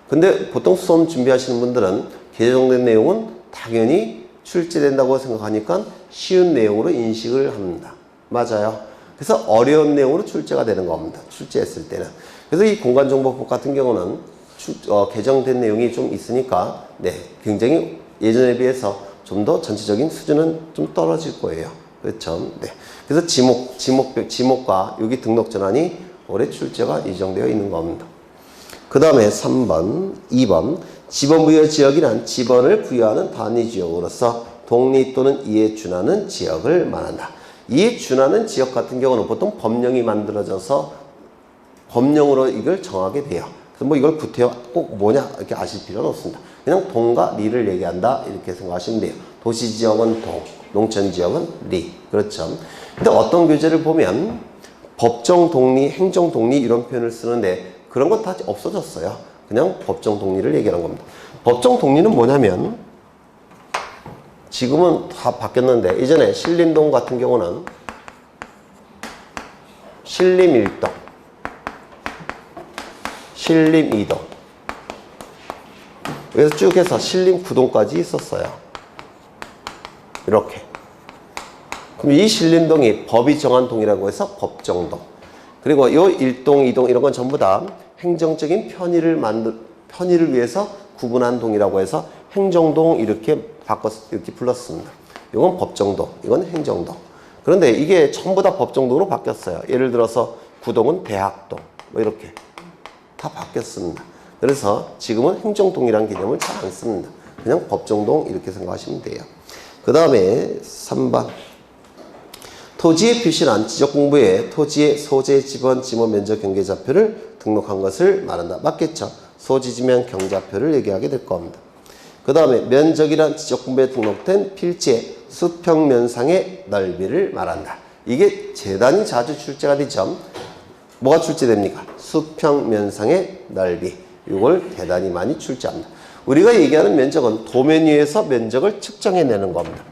근데 보통 수험 준비하시는 분들은 개정된 내용은 당연히 출제된다고 생각하니까 쉬운 내용으로 인식을 합니다. 맞아요. 그래서 어려운 내용으로 출제가 되는 겁니다. 출제했을 때는. 그래서 이 공간정보법 같은 경우는 개정된 내용이 좀 있으니까 굉장히 예전에 비해서 좀 더 전체적인 수준은 좀 떨어질 거예요. 그렇죠? 네. 그래서 지목과 여기 등록전환이 올해 출제가 예정되어 있는 겁니다. 그 다음에 3번, 2번 지번부여 지역이란 지번을 부여하는 단위지역으로서 독립 또는 이에 준하는 지역을 말한다. 이에 준하는 지역 같은 경우는 보통 법령이 만들어져서 법령으로 이걸 정하게 돼요. 그래서 뭐 이걸 구태여 꼭 뭐냐 이렇게 아실 필요는 없습니다. 그냥 동과 리를 얘기한다 이렇게 생각하시면 돼요. 도시지역은 동, 농촌지역은 리. 그렇죠. 근데 어떤 교재를 보면 법정 독리, 행정 독리 이런 표현을 쓰는데 그런 건 다 없어졌어요. 그냥 법정 독리를 얘기하는 겁니다. 법정 독리는 뭐냐면 지금은 다 바뀌었는데 이전에 신림동 같은 경우는 신림 1동, 신림 2동 그래서 쭉 해서 신림 9동까지 있었어요. 이렇게. 그럼 이 신림동이 법이 정한 동이라고 해서 법정동. 그리고 요 1동, 2동 이런 건 전부 다 행정적인 편의를 위해서 구분한 동이라고 해서 행정동 이렇게 불렀습니다. 이건 법정동, 이건 행정동. 그런데 이게 전부 다 법정동으로 바뀌었어요. 예를 들어서 구동은 대학동, 뭐 이렇게 다 바뀌었습니다. 그래서 지금은 행정동이라는 개념을 잘 안 씁니다. 그냥 법정동 이렇게 생각하시면 돼요. 그 다음에 3번. 토지의 표시란 지적공부에 토지의 소재, 지번, 지목, 면적, 경계좌표를 등록한 것을 말한다. 맞겠죠? 소지, 지명, 경좌표를 얘기하게 될 겁니다. 그 다음에 면적이란 지적공부에 등록된 필지의 수평면상의 넓이를 말한다. 이게 대단히 자주 출제가 되죠. 뭐가 출제됩니까? 수평면상의 넓이. 이걸 대단히 많이 출제합니다. 우리가 얘기하는 면적은 도면 위에서 면적을 측정해내는 겁니다.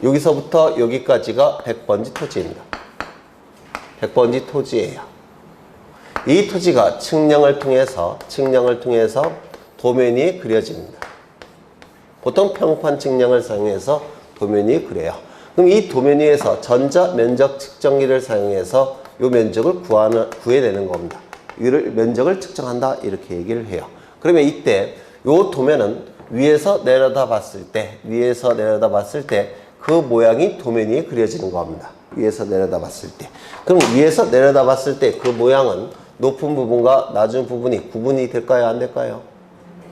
여기서부터 여기까지가 100번지 토지입니다. 100번지 토지예요. 이 토지가 측량을 통해서 도면 위에 그려집니다. 보통 평판 측량을 사용해서 도면 위에 그려요. 그럼 이 도면 위에서 전자 면적 측정기를 사용해서 이 면적을 구해내는 겁니다. 이를 면적을 측정한다 이렇게 얘기를 해요. 그러면 이때 이 도면은 위에서 내려다 봤을 때 그 모양이 도면 위에 그려지는 겁니다. 위에서 내려다 봤을 때. 그럼 위에서 내려다 봤을 때 그 모양은 높은 부분과 낮은 부분이 구분이 될까요? 안 될까요?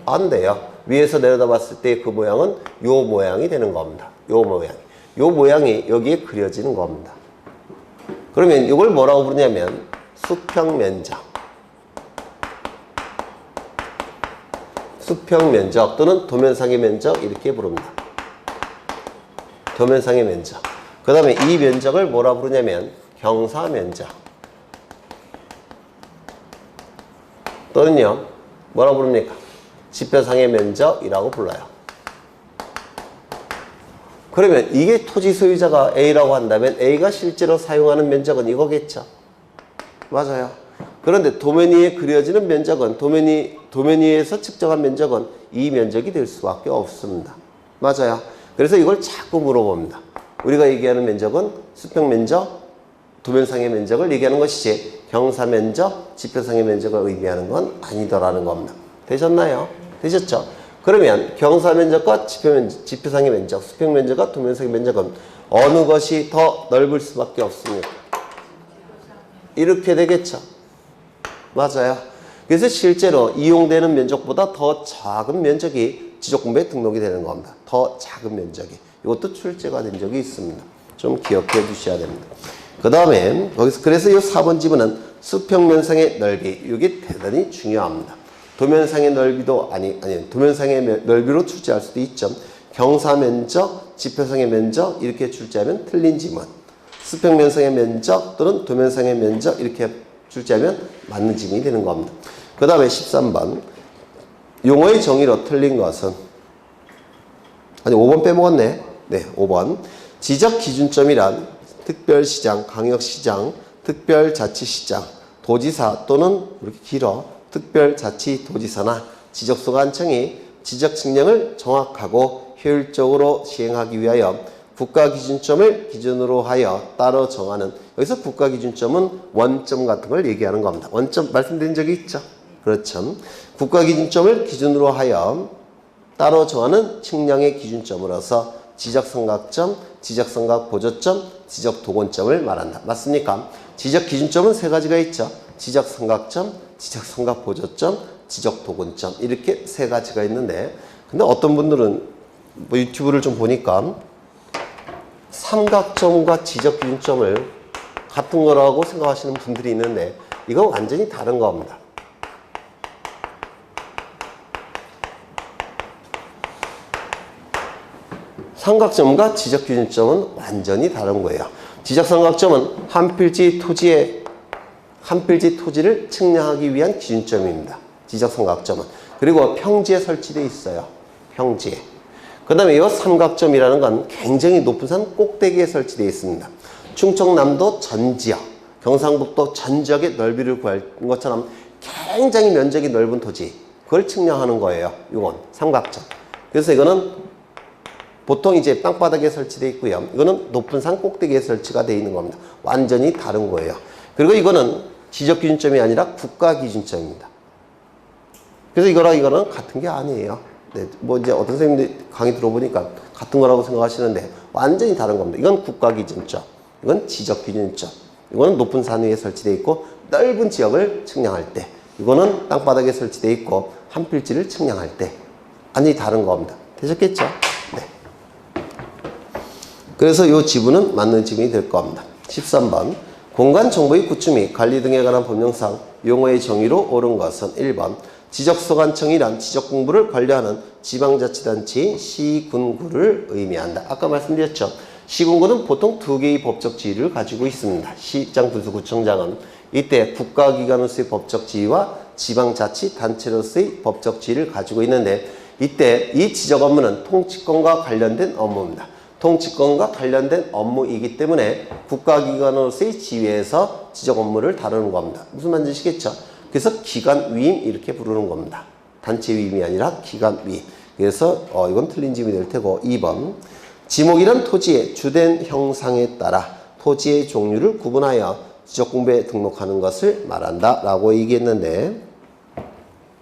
안 돼요. 위에서 내려다 봤을 때 그 모양은 요 모양이 되는 겁니다. 요 모양이 여기에 그려지는 겁니다. 그러면 이걸 뭐라고 부르냐면 수평면적 또는 도면상의 면적 이렇게 부릅니다. 도면상의 면적. 그 다음에 이 면적을 뭐라 부르냐면 경사면적. 또는요, 뭐라고 부릅니까? 지표상의 면적이라고 불러요. 그러면 이게 토지 소유자가 A라고 한다면 A가 실제로 사용하는 면적은 이거겠죠. 맞아요. 그런데 도면 위에 그려지는 면적은 도면 위에서 측정한 면적은 이 면적이 될 수밖에 없습니다. 맞아요. 그래서 이걸 자꾸 물어봅니다. 우리가 얘기하는 면적은 수평 면적, 도면상의 면적을 얘기하는 것이지 경사 면적, 지표상의 면적을 의미하는 건 아니더라는 겁니다. 되셨나요? 되셨죠? 그러면 경사 면적과 지표상의 면적, 수평 면적과 도면상의 면적은 어느 것이 더 넓을 수밖에 없습니다. 이렇게 되겠죠. 맞아요. 그래서 실제로 이용되는 면적보다 더 작은 면적이 지적공부에 등록이 되는 겁니다. 더 작은 면적이. 이것도 출제가 된 적이 있습니다. 좀 기억해 두셔야 됩니다. 그 다음에 거기서 그래서 이 4번 지문은 수평면상의 넓이. 이게 대단히 중요합니다. 도면상의 넓이도 도면상의 넓이로 출제할 수도 있죠. 경사 면적, 지표상의 면적 이렇게 출제하면 틀린 지문. 수평면상의 면적 또는 도면상의 면적 이렇게 출제하면 맞는 지문이 되는 겁니다. 그 다음에 13번 용어의 정의로 틀린 것은 5번 빼먹었네. 네, 5번 지적 기준점이란 특별시장, 강역시장, 특별자치시장, 도지사 또는 이렇게 길어 특별자치도지사나 지적소관청이 지적 측량을 정확하고 효율적으로 시행하기 위하여 국가기준점을 기준으로 하여 따로 정하는, 여기서 국가기준점은 원점 같은 걸 얘기하는 겁니다. 원점 말씀드린 적이 있죠? 그렇죠. 국가기준점을 기준으로 하여 따로 정하는 측량의 기준점으로서 지적삼각점, 지적삼각보조점, 지적도곤점을 말한다. 맞습니까? 지적기준점은 세 가지가 있죠. 지적삼각점, 지적삼각보조점, 지적도곤점 이렇게 세 가지가 있는데, 근데 어떤 분들은 뭐 유튜브를 좀 보니까 삼각점과 지적기준점을 같은 거라고 생각하시는 분들이 있는데 이건 완전히 다른 겁니다. 삼각점과 지적기준점은 완전히 다른 거예요. 지적삼각점은 한 필지 토지를 측량하기 위한 기준점입니다. 지적삼각점은. 그리고 평지에 설치되어 있어요. 평지에. 그 다음에 이 삼각점이라는 건 굉장히 높은 산 꼭대기에 설치되어 있습니다. 충청남도 전 지역, 경상북도 전 지역의 넓이를 구할 것처럼 굉장히 면적이 넓은 토지, 그걸 측량하는 거예요. 이건 삼각점. 그래서 이거는 보통 이제 땅바닥에 설치되어 있고요. 이거는 높은 산 꼭대기에 설치가 되어 있는 겁니다. 완전히 다른 거예요. 그리고 이거는 지적기준점이 아니라 국가기준점입니다. 그래서 이거랑 같은 게 아니에요. 네, 뭐 이제 어떤 선생님들 강의 들어보니까 같은 거라고 생각하시는데 완전히 다른 겁니다. 이건 국가기준점, 이건 지적기준점. 이거는 높은 산 위에 설치되어 있고 넓은 지역을 측량할 때, 이거는 땅바닥에 설치되어 있고 한 필지를 측량할 때 완전히 다른 겁니다. 되셨겠죠? 네. 그래서 이 지문은 맞는 지문이 될 겁니다. 13번 공간정보의 구축 및 관리 등에 관한 법령상 용어의 정의로 옳은 것은 1번 지적소관청이란 지적공부를 관리하는 지방자치단체인 시군구를 의미한다. 아까 말씀드렸죠. 시군구는 보통 두 개의 법적 지위를 가지고 있습니다. 시장, 군수, 구청장은 이때 국가기관으로서의 법적 지위와 지방자치단체로서의 법적 지위를 가지고 있는데, 이때 이 지적 업무는 통치권과 관련된 업무입니다. 통치권과 관련된 업무이기 때문에 국가기관으로서의 지위에서 지적 업무를 다루는 겁니다. 무슨 말인지 아시겠죠? 그래서 기관위임 이렇게 부르는 겁니다. 단체 위임이 아니라 기관위임. 그래서 이건 틀린 지문이 될 테고, 2번 지목이란 토지의 주된 형상에 따라 토지의 종류를 구분하여 지적공부에 등록하는 것을 말한다 라고 얘기했는데,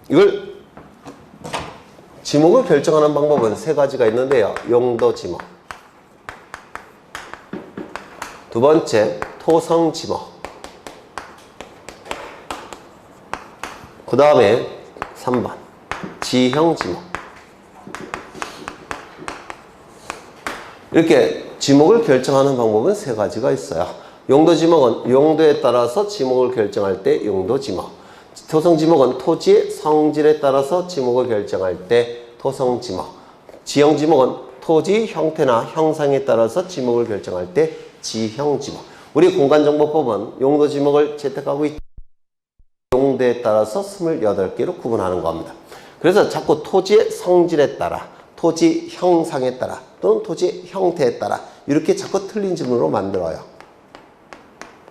이걸 지목을 결정하는 방법은 세 가지가 있는데요. 용도 지목, 두 번째 토성 지목, 그 다음에 3번 지형 지목. 이렇게 지목을 결정하는 방법은 세 가지가 있어요. 용도 지목은 용도에 따라서 지목을 결정할 때 용도 지목, 토성 지목은 토지의 성질에 따라서 지목을 결정할 때 토성 지목, 지형 지목은 토지 형태나 형상에 따라서 지목을 결정할 때 지형 지목. 우리 공간정보법은 용도 지목을 채택하고 있죠. 용도에 따라서 28개로 구분하는 겁니다. 그래서 자꾸 토지의 성질에 따라, 토지 형상에 따라, 또는 토지 형태에 따라 이렇게 자꾸 틀린 질문으로 만들어요.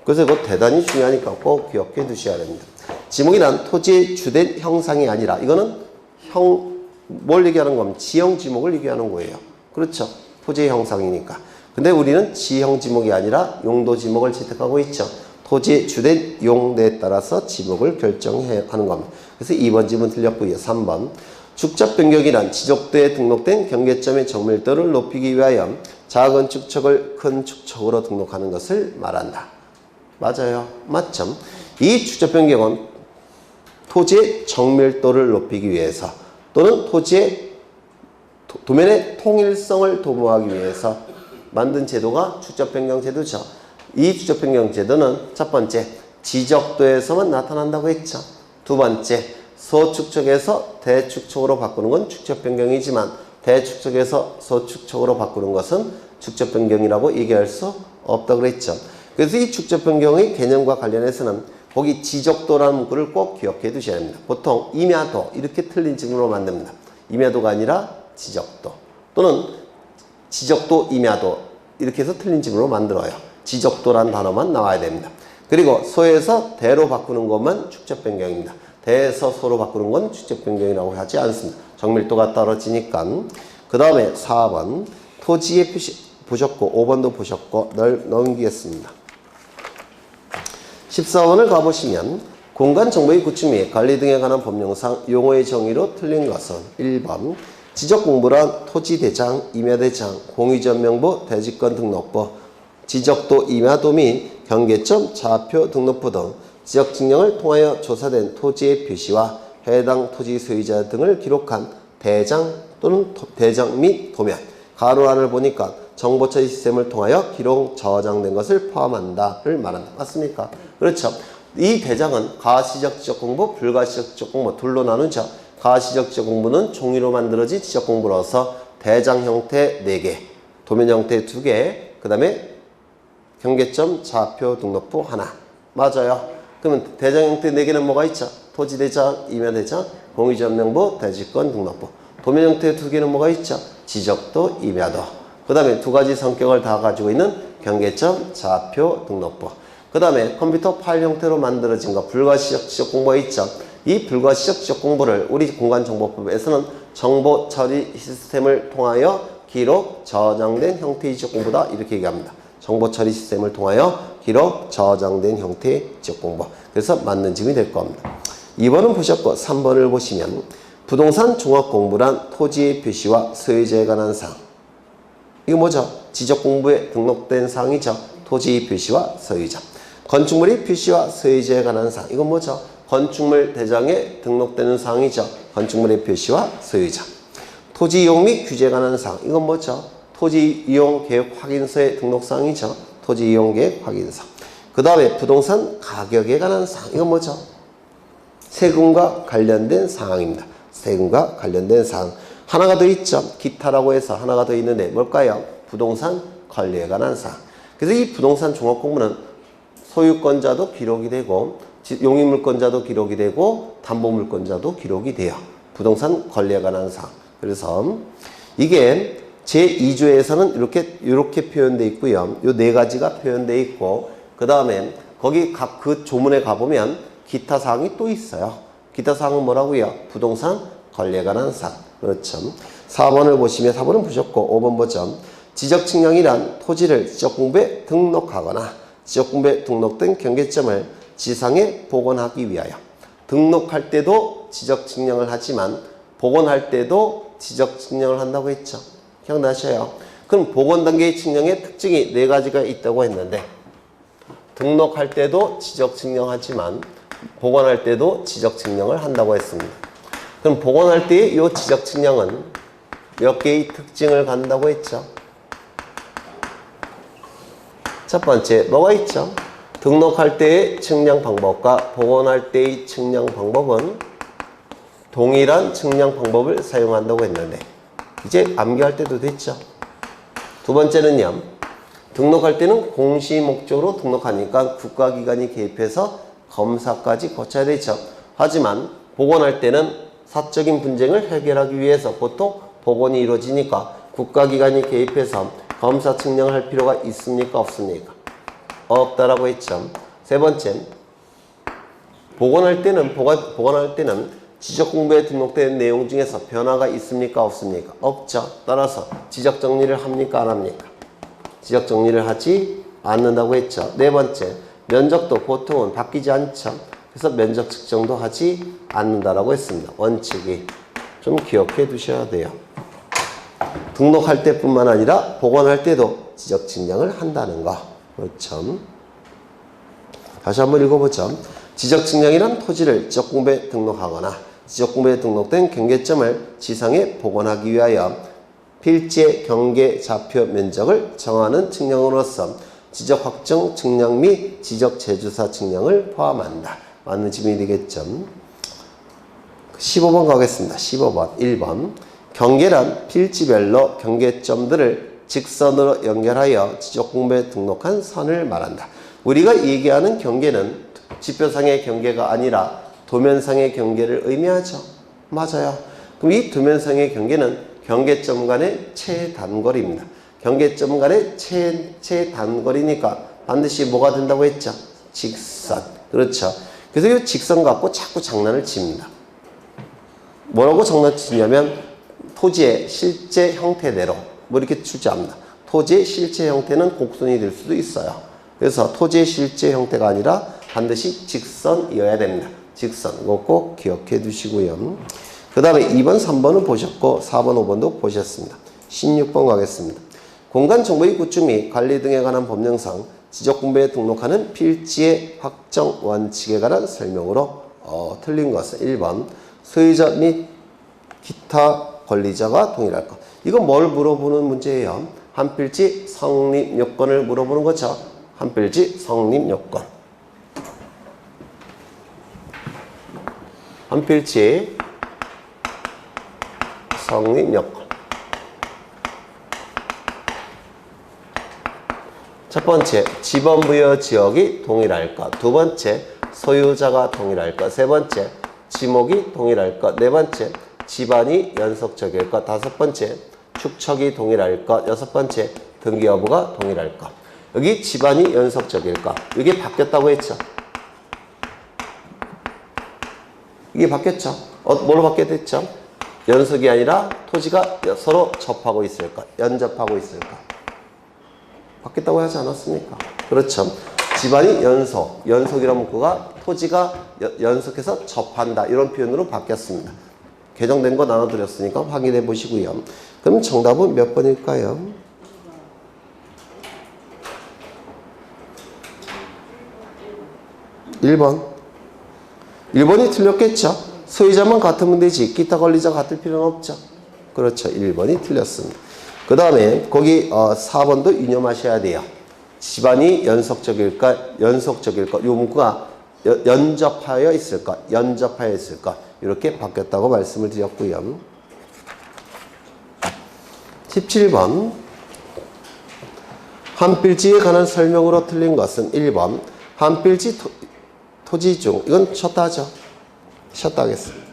그래서 이거 대단히 중요하니까 꼭 기억해 두셔야 됩니다. 지목이란 토지의 주된 형상이 아니라 이거는 뭘 얘기하는 겁니까? 지형 지목을 얘기하는 거예요. 그렇죠. 토지의 형상이니까. 근데 우리는 지형 지목이 아니라 용도 지목을 채택하고 있죠. 토지의 주된 용도에 따라서 지목을 결정해야 하는 겁니다. 그래서 2번 지문 틀렸고요. 3번. 축적 변경이란 지적도에 등록된 경계점의 정밀도를 높이기 위하여 작은 축척을 큰 축척으로 등록하는 것을 말한다. 맞아요. 맞죠? 이 축적 변경은 토지의 정밀도를 높이기 위해서 또는 토지의 도면의 통일성을 도모하기 위해서 만든 제도가 축적 변경 제도죠. 이 축적 변경 제도는 첫 번째, 지적도에서만 나타난다고 했죠. 두 번째, 소축척에서 대축척으로 바꾸는 건 축적 변경이지만 대축척에서 소축척으로 바꾸는 것은 축적 변경이라고 얘기할 수 없다고 그랬죠. 그래서 이 축적 변경의 개념과 관련해서는 거기 지적도라는 문구를 꼭 기억해 두셔야 합니다. 보통 임야도 이렇게 틀린 질문으로 만듭니다. 임야도가 아니라 지적도 또는 지적도 임야도 이렇게 해서 틀린 질문으로 만들어요. 지적도라는 단어만 나와야 됩니다. 그리고 소에서 대로 바꾸는 것만 축적 변경입니다. 대에서 소로 바꾸는 건 축적 변경이라고 하지 않습니다. 정밀도가 떨어지니까. 그 다음에 4번 토지의 표시 보셨고 5번도 보셨고 넘기겠습니다. 14번을 가보시면 공간 정보의 구축 및 관리 등에 관한 법령상 용어의 정의로 틀린 것은 1번 지적공부란 토지대장, 임야대장, 공유전명부, 대지권 등록부, 지적도 임야도 및 경계점, 좌표 등록부 등 지적증명을 통하여 조사된 토지의 표시와 해당 토지 소유자 등을 기록한 대장 또는 대장 및 도면, 가로 안을 보니까 정보처리 시스템을 통하여 기록 저장된 것을 포함한다를 말한다. 맞습니까? 그렇죠. 이 대장은 가시적 지적공부, 불가시적 지적공부 둘로 나누죠. 가시적 지적공부는 종이로 만들어진 지적공부로서 대장 형태 4개, 도면 형태 2개, 그 다음에 경계점, 좌표 등록부 하나. 맞아요. 그러면 대장 형태 4개는 뭐가 있죠? 토지대장, 임야대장, 공유전명부, 대지권 등록부. 도면 형태 2개는 뭐가 있죠? 지적도, 임야도. 그 다음에 2가지 성격을 다 가지고 있는 경계점, 좌표 등록부. 그 다음에 컴퓨터 파일 형태로 만들어진 거 불가시적 지적공부가 있죠. 이 불가시적 지적공부를 우리 공간정보법에서는 정보처리 시스템을 통하여 기록, 저장된 형태의 지적공부다 이렇게 얘기합니다. 정보처리 시스템을 통하여 기록, 저장된 형태의 지적공부. 그래서 맞는 질문이 될 겁니다. 2번은 보셨고 3번을 보시면 부동산 종합공부란 토지의 표시와 소유자에 관한 사항. 이거 뭐죠? 지적공부에 등록된 사항이죠. 토지 표시와 소유자. 건축물의 표시와 소유자에 관한 사항. 이건 뭐죠? 건축물 대장에 등록되는 사항이죠. 건축물의 표시와 소유자. 토지 이용 및 규제에 관한 사항. 이건 뭐죠? 토지 이용 계획 확인서의 등록 사항이죠. 토지 이용 계획 확인서. 그 다음에 부동산 가격에 관한 사항. 이건 뭐죠? 세금과 관련된 사항입니다. 세금과 관련된 사항. 하나가 더 있죠. 기타라고 해서 하나가 더 있는데 뭘까요? 부동산 관리에 관한 사항. 그래서 이 부동산 종합공부는 소유권자도 기록이 되고 용익물권자도 기록이 되고 담보물권자도 기록이 돼요. 부동산 관리에 관한 사항. 그래서 이게 제2조에서는 이렇게 표현되어 있고요. 요 4가지가 표현되어 있고 그 다음에 거기 각 그 조문에 가보면 기타 사항이 또 있어요. 기타 사항은 뭐라고요? 부동산 관리에 관한 사항. 그렇죠. 4번을 보시면 4번은 보셨고 5번 보죠. 지적측량이란 토지를 지적공부에 등록하거나 지적공부에 등록된 경계점을 지상에 복원하기 위하여 등록할 때도 지적측량을 하지만 복원할 때도 지적측량을 한다고 했죠. 기억나셔요? 그럼 복원 단계의 측량의 특징이 4가지가 있다고 했는데 등록할 때도 지적측량하지만 복원할 때도 지적측량을 한다고 했습니다. 그럼 복원할 때의 이 지적측량은 몇 개의 특징을 갖는다고 했죠? 첫 번째, 뭐가 있죠? 등록할 때의 측량 방법과 복원할 때의 측량 방법은 동일한 측량 방법을 사용한다고 했는데 이제 암기할 때도 됐죠? 두 번째는요. 등록할 때는 공시 목적으로 등록하니까 국가기관이 개입해서 검사까지 거쳐야 되죠. 하지만 복원할 때는 사적인 분쟁을 해결하기 위해서 보통 복원이 이루어지니까 국가기관이 개입해서 검사 측량을 할 필요가 있습니까? 없습니까? 없다라고 했죠. 세 번째, 복원할 때는 지적공부에 등록된 내용 중에서 변화가 있습니까? 없습니까? 없죠. 따라서 지적 정리를 합니까? 안 합니까? 지적 정리를 하지 않는다고 했죠. 네 번째, 면적도 보통은 바뀌지 않죠. 그래서 면적 측정도 하지 않는다라고 했습니다. 원칙이 좀 기억해 두셔야 돼요. 등록할 때뿐만 아니라 복원할 때도 지적 측량을 한다는 거. 그렇죠. 다시 한번 읽어보죠. 지적 측량이란 토지를 지적공부에 등록하거나 지적공부에 등록된 경계점을 지상에 복원하기 위하여 필지의 경계 좌표 면적을 정하는 측량으로서 지적 확정 측량 및 지적 재주사 측량을 포함한다. 맞는 질문이 되겠죠. 15번 가겠습니다. 15번 1번 경계란 필지별로 경계점들을 직선으로 연결하여 지적공부에 등록한 선을 말한다. 우리가 얘기하는 경계는 지표상의 경계가 아니라 도면상의 경계를 의미하죠. 맞아요. 그럼 이 도면상의 경계는 경계점 간의 최단거리입니다. 경계점 간의 최단거리니까 반드시 뭐가 된다고 했죠? 직선. 그렇죠. 그래서 이 직선 갖고 자꾸 장난을 칩니다. 뭐라고 장난치냐면 토지의 실제 형태대로 뭐 이렇게 주장합니다. 토지의 실제 형태는 곡선이 될 수도 있어요. 그래서 토지의 실제 형태가 아니라 반드시 직선이어야 됩니다. 직선. 이거 꼭 기억해 두시고요. 그 다음에 2번, 3번은 보셨고 4번, 5번도 보셨습니다. 16번 가겠습니다. 공간 정보의 구축 및 관리 등에 관한 법령상 지적공부에 등록하는 필지의 확정 원칙에 관한 설명으로 틀린 것은 1번 소유자 및 기타 권리자가 동일할 것. 이건 뭘 물어보는 문제예요? 한 필지 성립 요건을 물어보는 거죠. 한 필지 성립 요건. 한 필지 성립 요건. 첫 번째, 지번 부여 지역이 동일할 것. 두 번째, 소유자가 동일할 것. 세 번째, 지목이 동일할 것. 네 번째, 집안이 연속적일 것. 다섯 번째, 축척이 동일할 것. 여섯 번째, 등기 여부가 동일할 것. 여기 집안이 연속적일 것. 이게 바뀌었다고 했죠. 이게 바뀌었죠. 뭘로 바뀌었댔죠? 연속이 아니라 토지가 서로 접하고 있을 것. 연접하고 있을 것. 바뀌었다고 하지 않았습니까? 그렇죠. 집안이 연속이라는 문구가 토지가 연속해서 접한다. 이런 표현으로 바뀌었습니다. 개정된 거 나눠드렸으니까 확인해 보시고요. 그럼 정답은 몇 번일까요? 1번. 1번이 틀렸겠죠? 소유자만 같으면 되지. 기타 권리자 같을 필요는 없죠. 그렇죠. 1번이 틀렸습니다. 그 다음에 거기 4번도 유념하셔야 돼요. 집안이 연속적일까? 이 문구가 연접하여 있을 것. 이렇게 바뀌었다고 말씀을 드렸고요. 17번 한 필지에 관한 설명으로 틀린 것은 1번 한 필지 토지 중 이건 쉬었다 하죠. 쉬었다 하겠습니다.